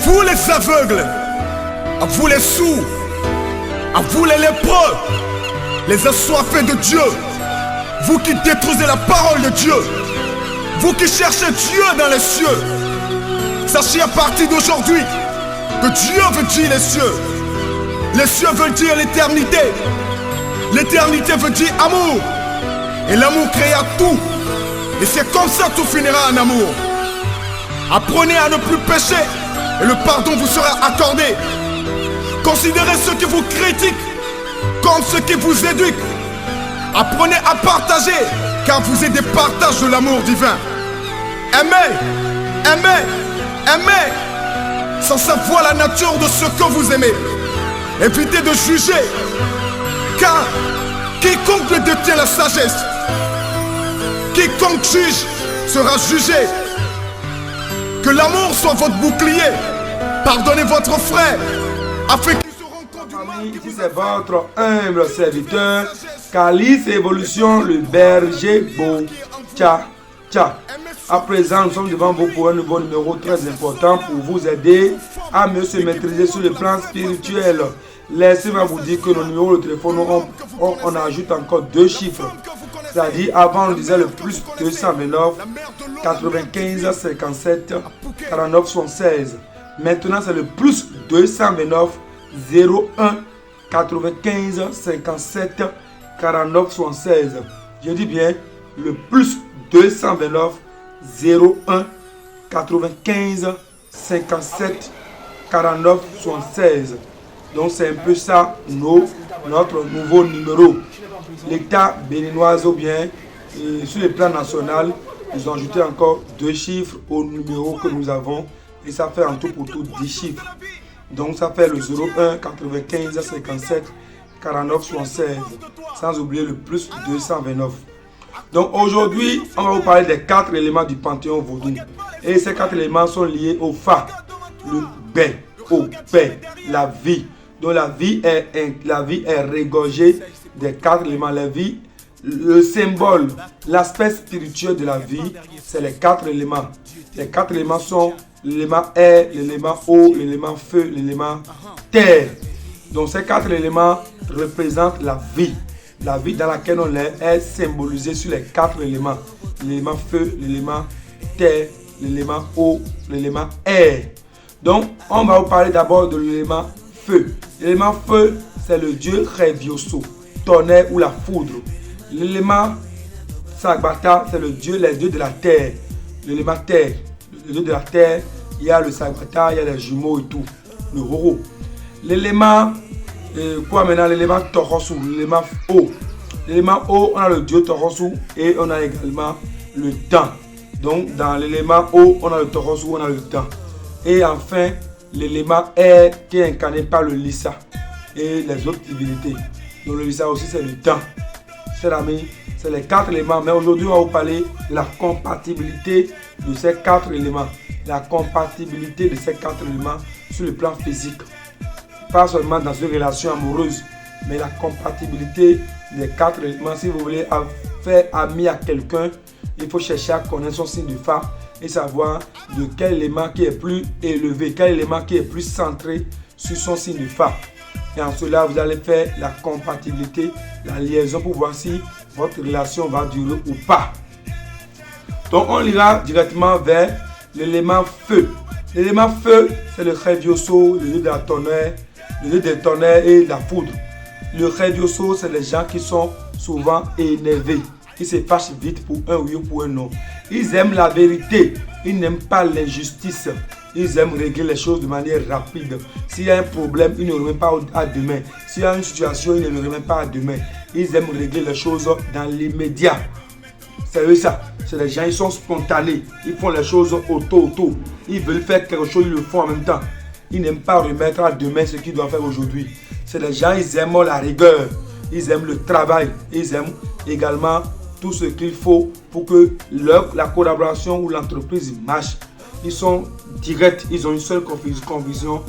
vous les aveugles, à vous les sourds, à vous les lépreux, les assoiffés de Dieu, vous qui détruisez la parole de Dieu, vous qui cherchez Dieu dans les cieux, sachez à partir d'aujourd'hui que Dieu veut dire les cieux. Les cieux veulent dire l'éternité. L'éternité veut dire amour. Et l'amour créa tout. Et c'est comme ça que tout finira en amour. Apprenez à ne plus pécher et le pardon vous sera accordé. Considérez ceux qui vous critiquent comme ceux qui vous éduquent. Apprenez à partager car vous êtes des partages de l'amour divin. Aimez, aimez, aimez sans savoir la nature de ce que vous aimez. Évitez de juger car quiconque détient la sagesse, quiconque juge sera jugé. Que l'amour soit votre bouclier. Pardonnez votre frère afin qu'il se rende compte du mal. Ici c'est votre humble serviteur Calice Évolution, le berger beau. Tcha, tcha. À présent, nous sommes devant vous pour un nouveau numéro très important pour vous aider à mieux se maîtriser sur le plan spirituel. Laissez-moi vous dire que nos numéros de téléphone, on ajoute encore 2 chiffres. C'est-à-dire, avant, on disait le plus 229, 95, 57, 49, 76. Maintenant, c'est le plus 229, 01, 95, 57, 49, 76. Je dis bien, le plus 229, 01, 95, 57, 49, 76. Donc c'est un peu ça notre nouveau numéro. L'État béninois ou bien sur le plan national, ils ont ajouté encore 2 chiffres au numéro que nous avons et ça fait en tout pour tout 10 chiffres. Donc ça fait le 01 95 57 49 76, sans oublier le plus 229. Donc aujourd'hui, on va vous parler des 4 éléments du Panthéon vaudou. Et ces 4 éléments sont liés au Fa, le B, au P, la vie. Donc la vie est régorgée des 4 éléments. La vie, le symbole, l'aspect spirituel de la vie, c'est les 4 éléments. Les 4 éléments sont l'élément air, l'élément eau, l'élément feu, l'élément terre. Donc ces 4 éléments représentent la vie. La vie dans laquelle on est symbolisée sur les 4 éléments. L'élément feu, l'élément terre, l'élément eau, l'élément air. Donc on va vous parler d'abord de l'élément feu. L'élément feu, c'est le dieu Revioso, tonnerre ou la foudre. L'élément Sagbata, c'est les dieux de la terre. L'élément terre, le dieu de la terre, il y a le Sagbata, il y a les jumeaux et tout, le Roro. L'élément, l'élément Torosu, l'élément eau. L'élément eau, on a le dieu Torosu et on a également le temps. Donc dans l'élément eau, on a le Torosu, on a le temps. Et enfin, l'élément air qui est incarné par le Lissa et les autres divinités. Donc le Lissa aussi c'est le temps. Chers amis, c'est les 4 éléments. Mais aujourd'hui on va vous parler de la compatibilité de ces 4 éléments. La compatibilité de ces 4 éléments sur le plan physique. Pas seulement dans une relation amoureuse, mais la compatibilité des 4 éléments. Si vous voulez faire ami à quelqu'un, il faut chercher à connaître son signe du Fa et savoir de quel élément qui est plus élevé, quel élément qui est plus centré sur son signe du Fa. Et en cela, vous allez faire la compatibilité, la liaison pour voir si votre relation va durer ou pas. Donc, on ira directement vers l'élément feu. L'élément feu, c'est le Revioso, le dieu de la tonnerre, le dieu des tonnerres et la foudre. Le Revioso, c'est les gens qui sont souvent énervés. Ils se fâchent vite pour un oui ou pour un non. Ils aiment la vérité. Ils n'aiment pas l'injustice. Ils aiment régler les choses de manière rapide. S'il y a un problème, ils ne le remettent pas à demain. S'il y a une situation, ils ne le remettent pas à demain. Ils aiment régler les choses dans l'immédiat. C'est eux ça. C'est les gens, ils sont spontanés. Ils font les choses auto. Ils veulent faire quelque chose, ils le font en même temps. Ils n'aiment pas remettre à demain ce qu'ils doivent faire aujourd'hui. C'est les gens, ils aiment la rigueur. Ils aiment le travail. Ils aiment également tout ce qu'il faut pour que la collaboration ou l'entreprise marche. Ils sont directs, ils ont une seule conviction.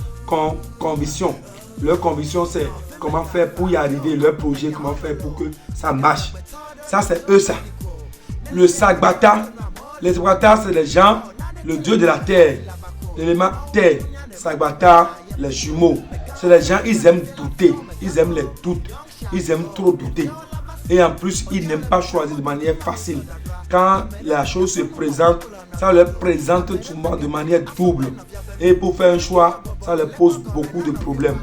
Leur conviction, c'est comment faire pour y arriver, leur projet, comment faire pour que ça marche. Ça, c'est eux, ça. Le Sagbata, les Sagbata, c'est les gens, le dieu de la terre. L'élément terre, Sagbata, les jumeaux. C'est les gens, ils aiment douter. Ils aiment les doutes. Ils aiment trop douter. Et en plus, ils n'aiment pas choisir de manière facile. Quand la chose se présente, ça leur présente souvent de manière double. Et pour faire un choix, ça leur pose beaucoup de problèmes.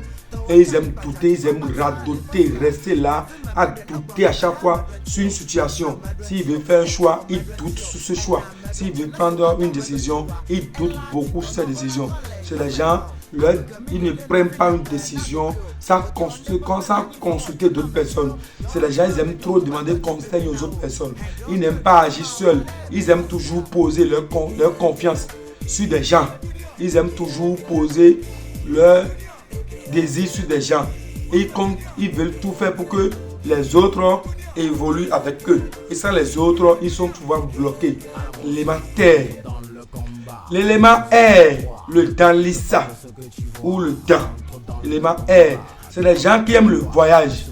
Et ils aiment douter, ils aiment radoter, rester là, à douter à chaque fois sur une situation. S'il veut faire un choix, il doute sur ce choix. S'il veut prendre une décision, il doute beaucoup sur cette décision. C'est les gens, ils ne prennent pas une décision sans consulter d'autres personnes. C'est les gens, ils aiment trop demander conseil aux autres personnes. Ils n'aiment pas agir seuls. Ils aiment toujours poser leur confiance sur des gens. Ils aiment toujours poser leur désir sur des gens. Et ils veulent tout faire pour que les autres évoluent avec eux. Et sans les autres, ils sont souvent bloqués. L'élément terre. L'élément air, le danlissa ou le dan. L'élément air, c'est les gens qui aiment le voyage.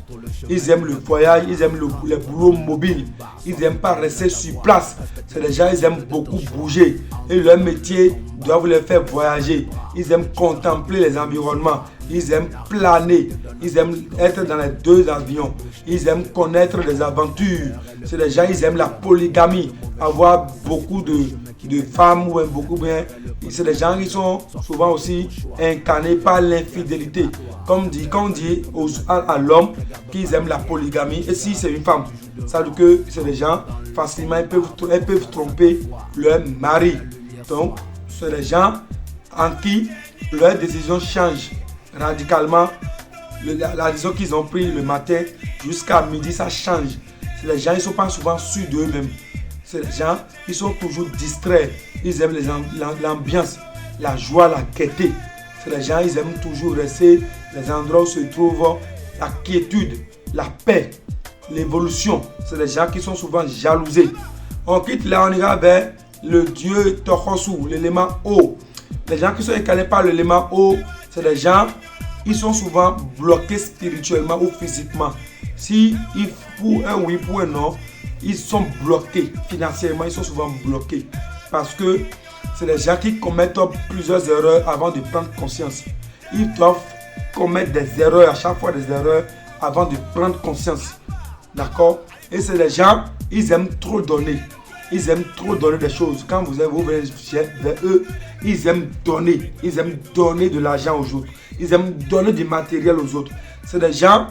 Ils aiment le voyage, ils aiment les boulots mobiles. Ils n'aiment pas rester sur place. C'est les gens, ils aiment beaucoup bouger. Et leur métier doit les faire voyager. Ils aiment contempler les environnements. Ils aiment planer. Ils aiment être dans les deux avions. Ils aiment connaître des aventures. C'est les gens, ils aiment la polygamie. Avoir beaucoup de femmes ou beaucoup bien. C'est des gens qui sont souvent aussi incarnés par l'infidélité. Comme on dit à l'homme qu'ils aiment la polygamie. Et si c'est une femme, ça veut dire que c'est des gens, facilement, elles peuvent tromper leur mari. Donc, c'est des gens en qui leur décision change radicalement. La décision qu'ils ont prise le matin jusqu'à midi, ça change. C'est les gens, ils ne sont pas souvent sûrs d'eux-mêmes. C'est les gens, ils sont toujours distraits. Ils aiment l'ambiance, la joie, la gaieté. C'est les gens, ils aiment toujours rester les endroits où se trouve la quiétude, la paix, l'évolution. C'est les gens qui sont souvent jalousés. On quitte là, on ira vers le dieu Tohosu, l'élément eau. Les gens qui sont incarnés par l'élément eau, c'est des gens, ils sont souvent bloqués spirituellement ou physiquement. Si pour un oui, pour un non, ils sont bloqués financièrement, ils sont souvent bloqués. Parce que c'est des gens qui commettent plusieurs erreurs avant de prendre conscience. Ils doivent commettre des erreurs, à chaque fois des erreurs, avant de prendre conscience. D'accord? Et c'est des gens, ils aiment trop donner. Ils aiment trop donner des choses. Quand vous venez vers eux, ils aiment donner. Ils aiment donner de l'argent aux autres. Ils aiment donner du matériel aux autres. C'est des gens,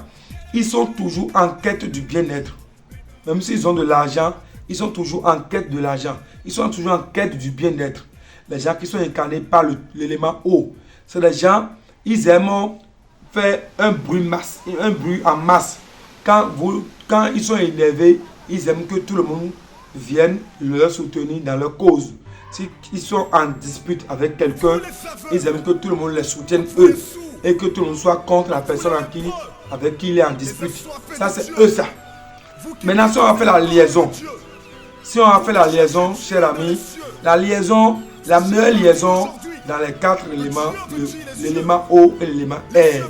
ils sont toujours en quête du bien-être. Même s'ils ont de l'argent, ils sont toujours en quête de l'argent. Ils sont toujours en quête du bien-être. Les gens qui sont incarnés par l'élément eau, c'est des gens, ils aiment faire un bruit en masse. Quand ils sont énervés, ils aiment que tout le monde vienne leur soutenir dans leur cause. S'ils sont en dispute avec quelqu'un, ils aiment que tout le monde les soutienne eux. Et que tout le monde soit contre la personne avec qui il est en dispute. Ça, c'est eux ça. Maintenant, si on a fait la liaison, chers amis, la meilleure liaison dans les quatre éléments, l'élément eau et l'élément air.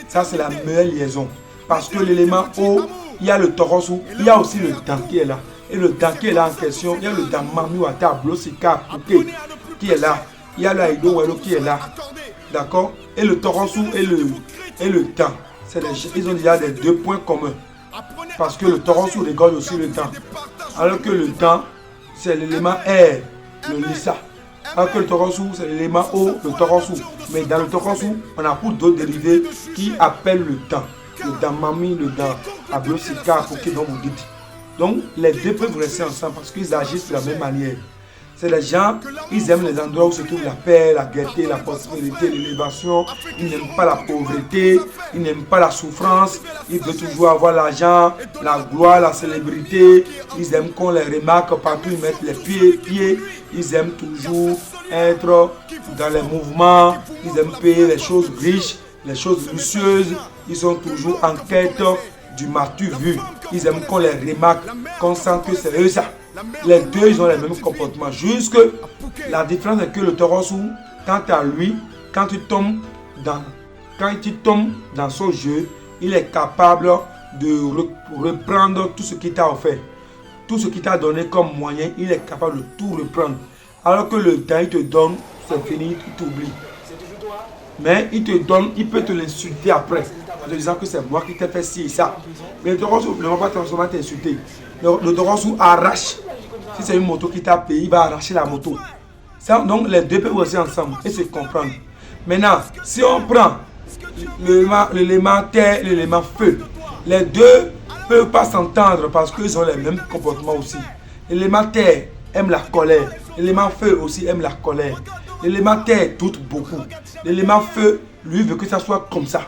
Ça, c'est la meilleure liaison. Parce que l'élément eau, il y a le Tohosu, il y a aussi le Dan qui est là. Et le Dan qui est là en question, il y a le Dan Mamiwata, Blosika, Puke qui est là. Il y a le Aido Welo qui est là. D'accord? Et le Tohosu et le Dan, ils ont déjà des deux points communs. Parce que le Tohosu regorge aussi le Dan. Alors que le Dan, c'est l'élément air, le Lissa. Alors que le Tohosu, c'est l'élément eau, le Tohosu. Mais dans le Tohosu, on a pour d'autres dérivés qui appellent le Dan. Le Dan Mami, le Dan Ablosika, Puke dont vous dites. Donc, les deux peuvent rester ensemble parce qu'ils agissent de la même manière. C'est les gens, ils aiment les endroits où se trouve la paix, la gaieté, la prospérité, l'élévation. Ils n'aiment pas la pauvreté, ils n'aiment pas la souffrance. Ils veulent toujours avoir l'argent, la gloire, la célébrité. Ils aiment qu'on les remarque partout, ils mettent les pieds. Ils aiment toujours être dans les mouvements. Ils aiment payer les choses riches, les choses luxueuses. Ils sont toujours en quête du matu vu. Ils aiment qu'on les remarque, qu'on sent que c'est eux ça. Les deux, ils ont les mêmes comportements. Juste que la différence est que le Tohosu, quant à lui, quand il tombe dans son jeu, il est capable de reprendre tout ce qu'il t'a offert. Tout ce qu'il t'a donné comme moyen, il est capable de tout reprendre. Alors que le Dan, il te donne c'est fini, tu t'oublies. Mais il te donne, il peut te l'insulter après, en te disant que c'est moi qui t'ai fait ci et ça. Mais le taureau ne va pas transformer t'insulter. Le taureau arrache. Si c'est une moto qui t'a payé, il va arracher la moto. Ça, donc les deux peuvent rester ensemble et se comprendre. Maintenant, si on prend l'élément terre et l'élément feu, les deux ne peuvent pas s'entendre parce qu'ils ont les mêmes comportements aussi. L'élément terre aime la colère. L'élément feu aussi aime la colère. L'élément terre doute beaucoup. L'élément feu, lui, veut que ça soit comme ça.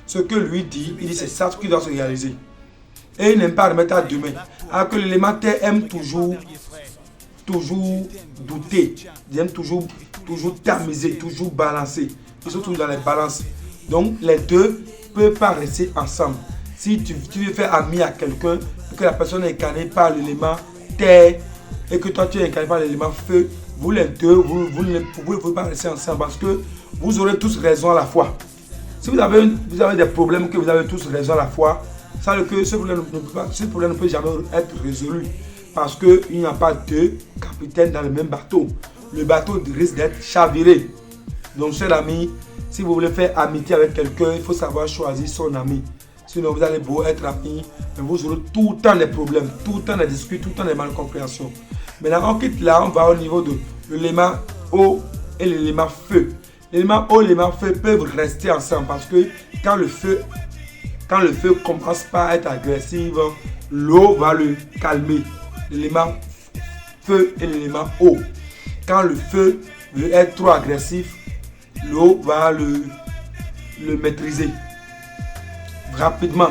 Ce que lui dit, il dit c'est ça qui doit se réaliser. Et il n'aime pas remettre à demain. Alors que l'élément terre aime toujours douter. Ils aiment toujours tamiser, toujours balancer. Ils sont toujours dans les balances. Donc les deux ne peuvent pas rester ensemble. Si tu veux faire ami à quelqu'un, que la personne est incarnée par l'élément terre et que toi tu es incarné par l'élément feu, vous les deux, vous ne pouvez pas rester ensemble parce que vous aurez tous raison à la fois. Si vous avez des problèmes que vous avez tous raison à la fois, ça veut dire que ce problème ne peut jamais être résolu parce qu'il n'y a pas deux capitaines dans le même bateau. Le bateau risque d'être chaviré. Donc, chers amis, si vous voulez faire amitié avec quelqu'un, il faut savoir choisir son ami. Sinon, vous allez beau être amis, mais vous aurez tout le temps des problèmes, tout le temps des disputes, tout le temps des malcompréhensions. Maintenant, on quitte là, on va au niveau de l'élément eau et l'élément feu. L'élément eau et l'élément feu peuvent rester ensemble parce que quand le feu commence pas à être agressif, l'eau va le calmer. L'élément feu et l'élément eau. Quand le feu veut être trop agressif, l'eau va le maîtriser rapidement.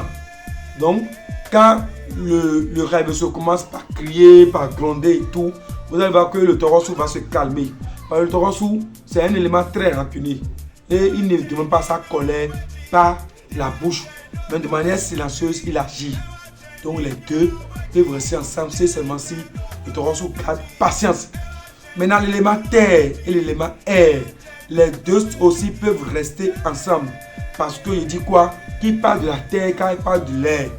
Donc, quand le rêve commence par crier, par gronder et tout, vous allez voir que le taureau va se calmer. Parce que le taureau, c'est un élément très rancunier. Et il ne demande pas sa colère par la bouche, mais de manière silencieuse, il agit. Donc, les deux peuvent rester ensemble, c'est seulement si le taureau garde patience. Maintenant, l'élément terre et l'élément air, les deux aussi peuvent rester ensemble. Parce qu'il dit quoi? Qu'il parle de la terre quand il parle de l'air.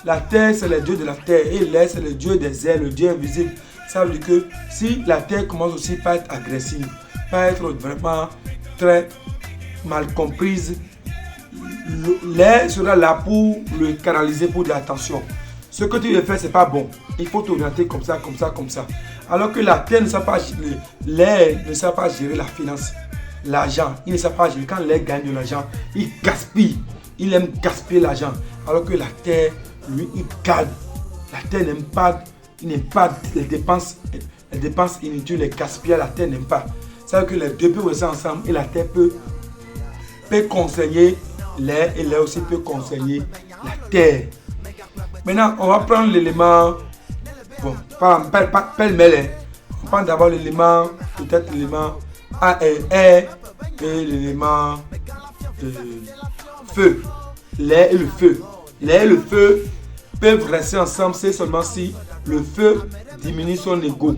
La terre, c'est le dieu de la terre et l'air, c'est le dieu des airs, le dieu invisible. Ça veut dire que si la terre commence aussi par être agressive, par être vraiment très mal comprise, l'air sera là pour le canaliser pour de l'attention. Ce que tu veux faire, c'est pas bon. Il faut t'orienter comme ça, comme ça, comme ça. Alors que la terre ne sait pas, l'air ne sait pas gérer la finance, l'argent. Il ne sait pas gérer. Quand l'air gagne de l'argent, il gaspille. Il aime gaspiller l'argent. Alors que la terre, lui, il garde. La terre n'aime pas les dépenses inutiles, les gaspillages. La terre n'aime pas. Ça veut dire que les deux peuvent rester ensemble et la terre peut conseiller l'air et l'air aussi peut conseiller la terre. Maintenant, on va prendre l'élément, bon, pas pêle-mêle. On prend d'abord l'élément, peut-être l'élément air et l'élément feu. L'air et le feu. L'air et le feu peuvent rester ensemble, c'est seulement si le feu diminue son ego,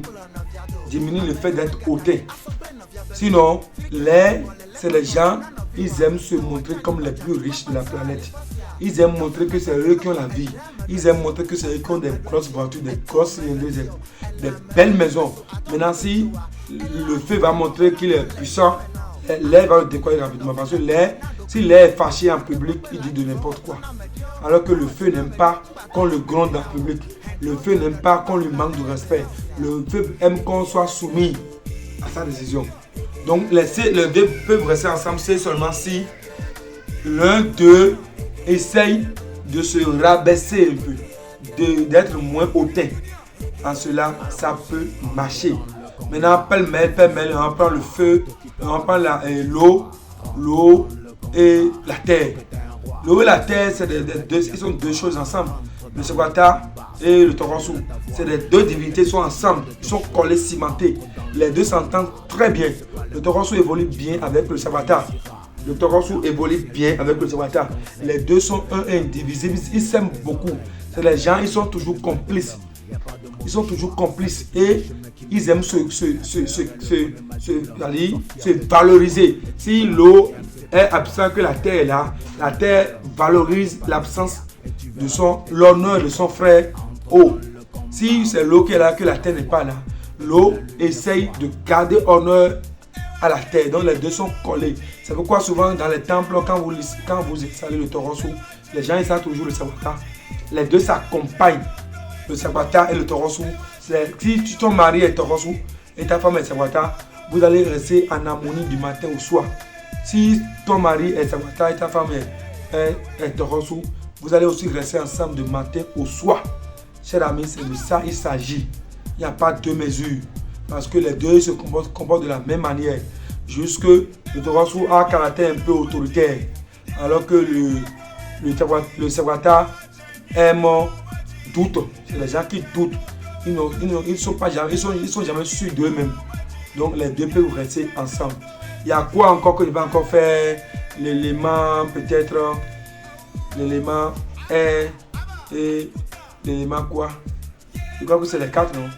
diminue le fait d'être hautain. Sinon, l'air, c'est les gens, ils aiment se montrer comme les plus riches de la planète. Ils aiment montrer que c'est eux qui ont la vie. Ils aiment montrer que c'est eux qui ont des grosses voitures, des grosses cylindres, des belles maisons. Maintenant, si le feu va montrer qu'il est puissant, l'air va le décoller rapidement. Parce que l'air, si l'air est fâché en public, il dit de n'importe quoi. Alors que le feu n'aime pas qu'on le gronde en public. Le feu n'aime pas qu'on lui manque de respect. Le feu aime qu'on soit soumis à sa décision. Donc, les deux peuvent rester ensemble, c'est seulement si l'un d'eux essaye de se rabaisser un peu, d'être moins hautain. En cela, ça peut marcher. Maintenant, pêle-mêle, on prend le feu, on prend l'eau et la terre. L'eau et la terre, ils sont deux choses ensemble. Le Shabata et le Torosu, c'est les deux divinités sont ensemble, ils sont collés, cimentés. Les deux s'entendent très bien. Le Torosu évolue bien avec le Shabata. Le Torosu évolue bien avec le Shabata. Les deux sont un et indivisibles, ils s'aiment beaucoup. C'est les gens, ils sont toujours complices. Ils sont toujours complices et ils aiment se valoriser. Si l'eau est absente que la terre est là, la terre valorise l'absence de l'honneur de son frère eau. Si c'est l'eau qui est là, que la terre n'est pas là, l'eau essaye de garder honneur à la terre. Donc les deux sont collés. C'est pourquoi souvent dans les temples, quand vous exhalez le Toronsu, les gens ils toujours le Sawata. Les deux s'accompagnent. Le Sawata et le Toronsu. Si ton mari est Toronsu et ta femme est Sawata, vous allez rester en harmonie du matin au soir. Si ton mari est Sawata et ta femme est Toronsu, vous allez aussi rester ensemble du matin au soir. Chers amis, c'est de ça il s'agit. Il n'y a pas deux mesures. Parce que les deux se comportent de la même manière. Juste que le Toronsu a un caractère un peu autoritaire. Alors que le Sawata aime doute. C'est les gens qui doutent. Ils ne sont jamais sûrs d'eux-mêmes. Donc les deux peuvent rester ensemble. Il y a quoi encore que je vais encore faire? L'élément peut-être. L'élément air et l'élément quoi? Je crois que c'est les 4, non?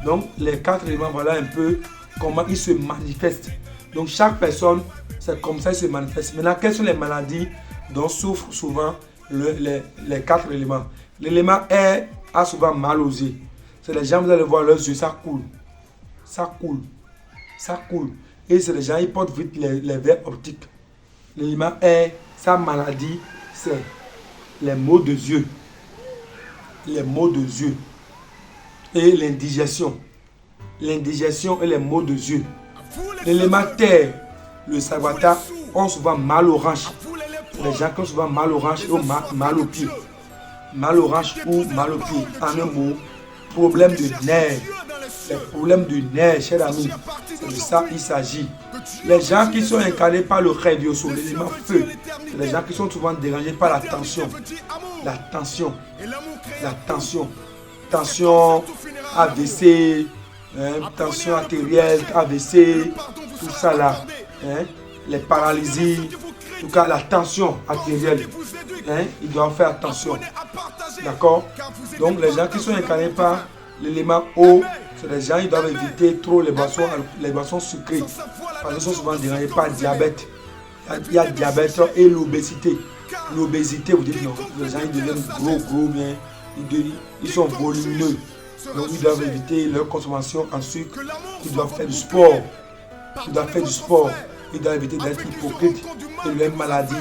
Donc les 4 éléments, voilà un peu comment ils se manifestent. Donc chaque personne, c'est comme ça qu'ils se manifeste. Maintenant, quelles sont les maladies dont souffrent souvent les 4 éléments? L'élément air a souvent mal aux yeux. C'est les gens, vous allez voir leurs yeux, ça coule. Ça coule. Ça coule. Et c'est les gens, ils portent vite les verres optiques. L'élément air, sa maladie, c'est les maux de yeux. Les maux de yeux. Et l'indigestion. L'indigestion et les maux de yeux. L'élément terre, le Sawata, ont souvent mal aux hanches. Les gens qui ont souvent mal aux hanches ou mal aux pieds. Mal aux hanches ou mal aux pieds. En un mot, problème de nerfs. Les problèmes du nerf, chers amis, c'est de ça qu'il s'agit. Les gens qui sont incarnés par le Revioso, l'élément feu, c'est les gens qui sont souvent dérangés par la tension. La tension. La tension. Tension AVC, tension artérielle, AVC, tout ça là. Les paralysies, en tout cas la tension artérielle. Ils doivent faire attention. D'accord? Donc les gens qui sont incarnés par l'élément eau, c'est les gens qui doivent éviter trop les boissons sucrées. Parce qu'ils sont souvent dérangés par le diabète. Il y a le diabète et l'obésité. L'obésité, vous dites non, les gens ils deviennent gros, bien, ils sont volumineux. Donc ils doivent éviter leur consommation en sucre. Ils doivent faire du sport. Ils doivent faire du sport. Ils doivent éviter d'être hypocrites. Et leur maladie,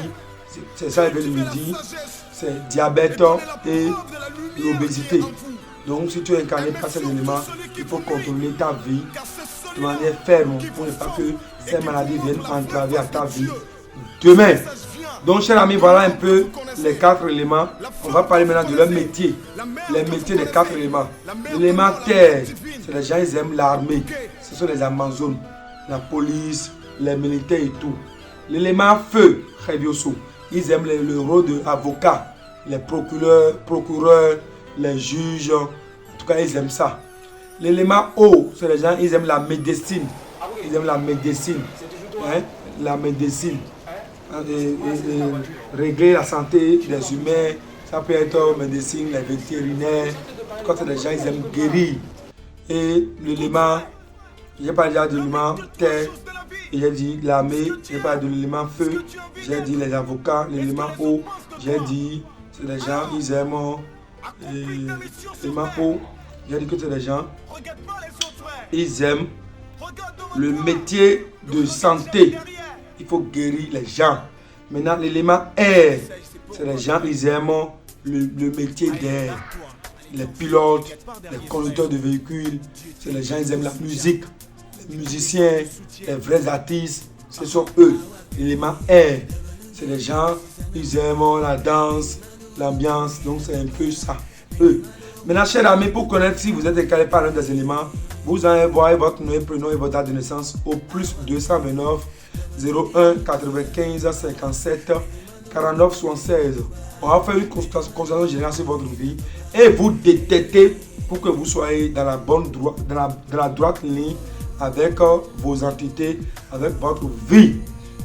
c'est ça, je vais le dire, c'est diabète et l'obésité. Donc si tu es incarné par ces éléments, il faut contrôler ta vie de manière ferme pour ne pas que ces maladies viennent entraver à ta vie demain. Donc chers amis, voilà un peu les 4 éléments. On va parler maintenant de leur métier. Les métiers des 4 éléments. L'élément terre, c'est les gens ils aiment l'armée. Ce sont les Amazones, la police, les militaires et tout. L'élément feu, Revioso, ils aiment le rôle d'avocat, les procureurs, les juges. En tout cas, ils aiment ça. L'élément eau, c'est les gens ils aiment la médecine. Ils aiment la médecine. La médecine. Et régler la santé des humains, ça peut être médecine, les vétérinaires. Quand c'est des gens, ils aiment guérir. Et l'élément, j'ai parlé déjà de l'élément terre, j'ai dit l'armée, j'ai parlé de l'élément feu, j'ai dit les avocats, l'élément eau, j'ai dit c'est des gens, ils aiment l'élément eau, j'ai dit que c'est des gens, ils aiment le métier de santé. Il faut guérir les gens. Maintenant, l'élément air, c'est les gens, ils aiment le métier d'air. Les pilotes, les conducteurs de véhicules, c'est les gens, ils aiment la musique. Les musiciens, les vrais artistes, ce sont eux. L'élément air, c'est les gens, ils aiment la danse, l'ambiance. Donc, c'est un peu ça, eux. Maintenant, chers amis, pour connaître si vous êtes incarné par l'un des éléments, vous envoyez votre nom et prénom et votre date de naissance au plus 229 01 95 57 49 76. On va faire une consultation générale sur votre vie et vous détecter pour que vous soyez dans la bonne droite ligne avec vos entités, avec votre vie.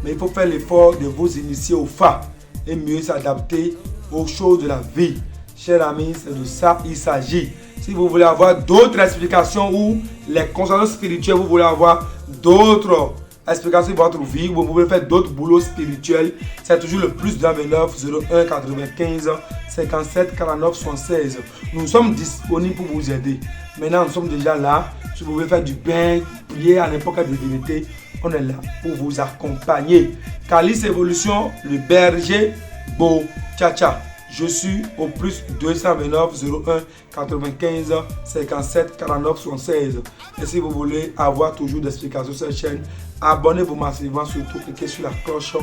Mais il faut faire l'effort de vous initier au fa et mieux s'adapter aux choses de la vie. Chers amis, c'est de ça il s'agit. Si vous voulez avoir d'autres explications ou les consultations spirituelles, vous voulez avoir d'autres explication de votre vie. Vous pouvez faire d'autres boulots spirituels. C'est toujours le plus 229 01 95 57 49 76. Nous sommes disponibles pour vous aider. Maintenant, nous sommes déjà là. Si vous pouvez faire du pain, prier à n'importe quelle divinité, on est là pour vous accompagner. Calice Évolution, le berger Beau Tcha. Je suis au plus 229 01 95 57 49 76. Et si vous voulez avoir toujours des explications sur cette chaîne, abonnez-vous massivement, surtout cliquez sur la cloche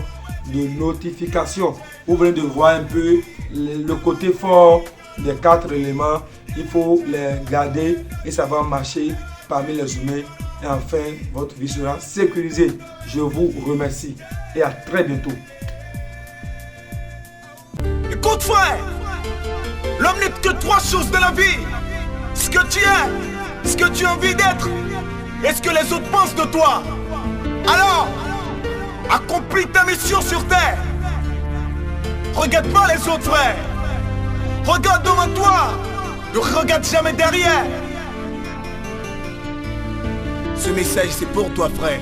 de notification. Vous venez de voir un peu le côté fort des 4 éléments. Il faut les garder et ça va marcher parmi les humains. Et enfin, votre vie sera sécurisée. Je vous remercie et à très bientôt. Écoute frère, l'homme n'est que 3 choses dans la vie. Ce que tu es, ce que tu as envie d'être et ce que les autres pensent de toi. Alors, accomplis ta mission sur terre. Regarde pas les autres frères. Regarde devant toi. Ne regarde jamais derrière. Ce message c'est pour toi frère.